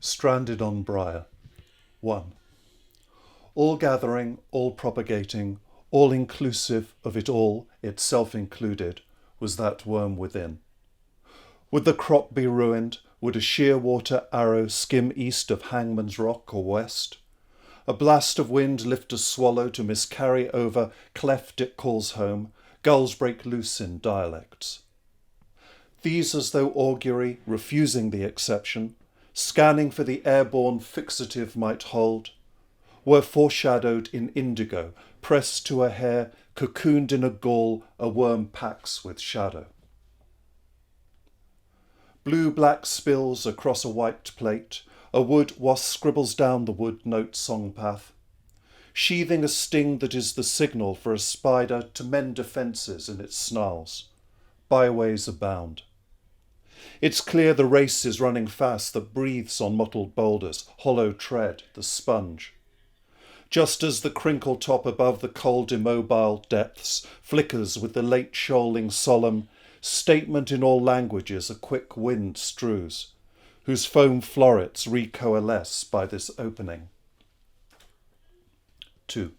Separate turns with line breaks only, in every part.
Stranded on Bryher. 1. All gathering, all propagating, all inclusive of it all, itself included, was that worm within. Would the crop be ruined? Would a sheer-water arrow skim east of Hangman's Rock or west? A blast of wind lift a swallow to miscarry over cleft it calls home, gulls break loose in dialects. These as though augury, refusing the exception, scanning for the airborne fixative might hold, were foreshadowed in indigo, pressed to a hair, cocooned in a gall a worm packs with shadow. Blue-black spills across a white plate, a wood wasp scribbles down the wood note song path, sheathing a sting that is the signal for a spider to mend defences in its snarls. Byways abound. It's clear the race is running fast that breathes on mottled boulders, hollow tread, the sponge. Just as the crinkle top above the cold immobile depths flickers with the late shoaling solemn statement in all languages a quick wind strews, whose foam florets recoalesce by this opening. 2.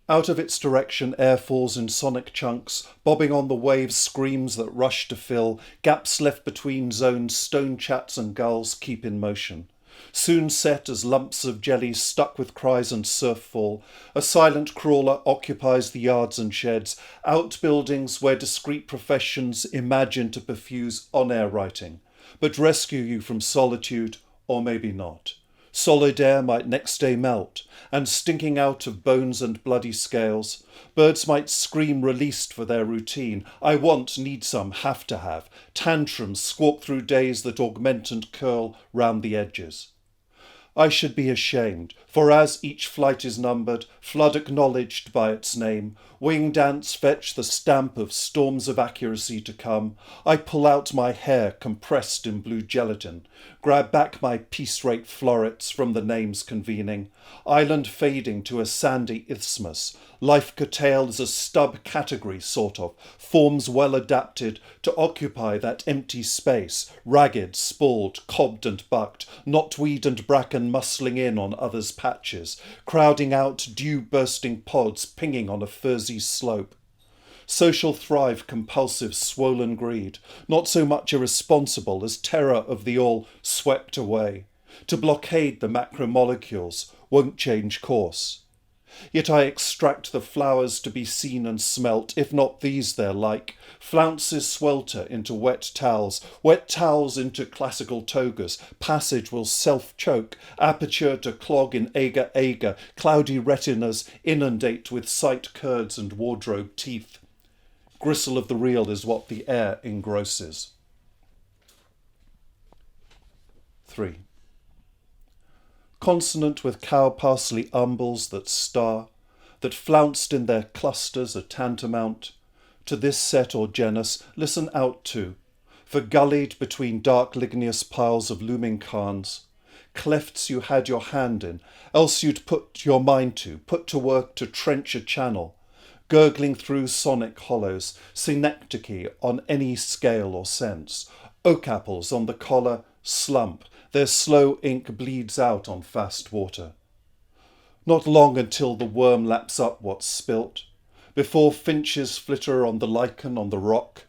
Out of its direction air falls in sonic chunks, bobbing on the waves screams that rush to fill, gaps left between zones stone chats and gulls keep in motion. Soon set as lumps of jelly stuck with cries and surf fall, a silent crawler occupies the yards and sheds, outbuildings where discreet professions imagine to perfuse on-air writing, but rescue you from solitude, or maybe not. Solid air might next day melt, and stinking out of bones and bloody scales, birds might scream released for their routine. I want, need some, have to have. Tantrums squawk through days that augment and curl round the edges. I should be ashamed, for as each flight is numbered, flood acknowledged by its name, wing dance fetch the stamp of storms of accuracy to come, I pull out my hair compressed in blue gelatin, grab back my piece-rate florets from the names convening, island fading to a sandy isthmus, life curtailed as a stub category sort of, forms well adapted to occupy that empty space, ragged, spalled, cobbed and bucked, knotweed and bracken muscling in on others' patches, crowding out dew-bursting pods pinging on a furzy slope. Social thrive compulsive swollen greed, not so much irresponsible as terror of the all swept away. To blockade the macromolecules won't change course. Yet I extract the flowers to be seen and smelt, if not these their like, flounces swelter into wet towels into classical togas, passage will self-choke, aperture to clog in agar, cloudy retinas inundate with sight curds and wardrobe teeth. Gristle of the real is what the air engrosses. 3. Consonant with cow parsley umbles that star, that flounced in their clusters are tantamount, to this set or genus listen out to, for gullied between dark ligneous piles of looming cairns, clefts you had your hand in, else you'd put your mind to, put to work to trench a channel, gurgling through sonic hollows, synecdoche on any scale or sense, oak apples on the collar, slump, their slow ink bleeds out on fast water. Not long until the worm laps up what's spilt, before finches flitter on the lichen on the rock,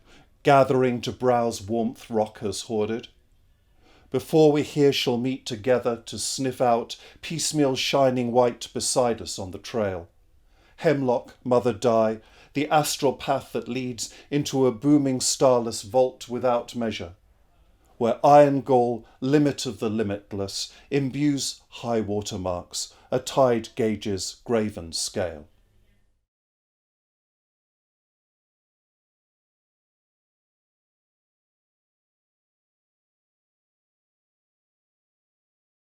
gathering to browse warmth rock has hoarded. Before we here shall meet together to sniff out piecemeal shining white beside us on the trail. Hemlock, mother die, the astral path that leads into a booming starless vault without measure, where iron gall, limit of the limitless, imbues high water marks, a tide gauge's graven scale.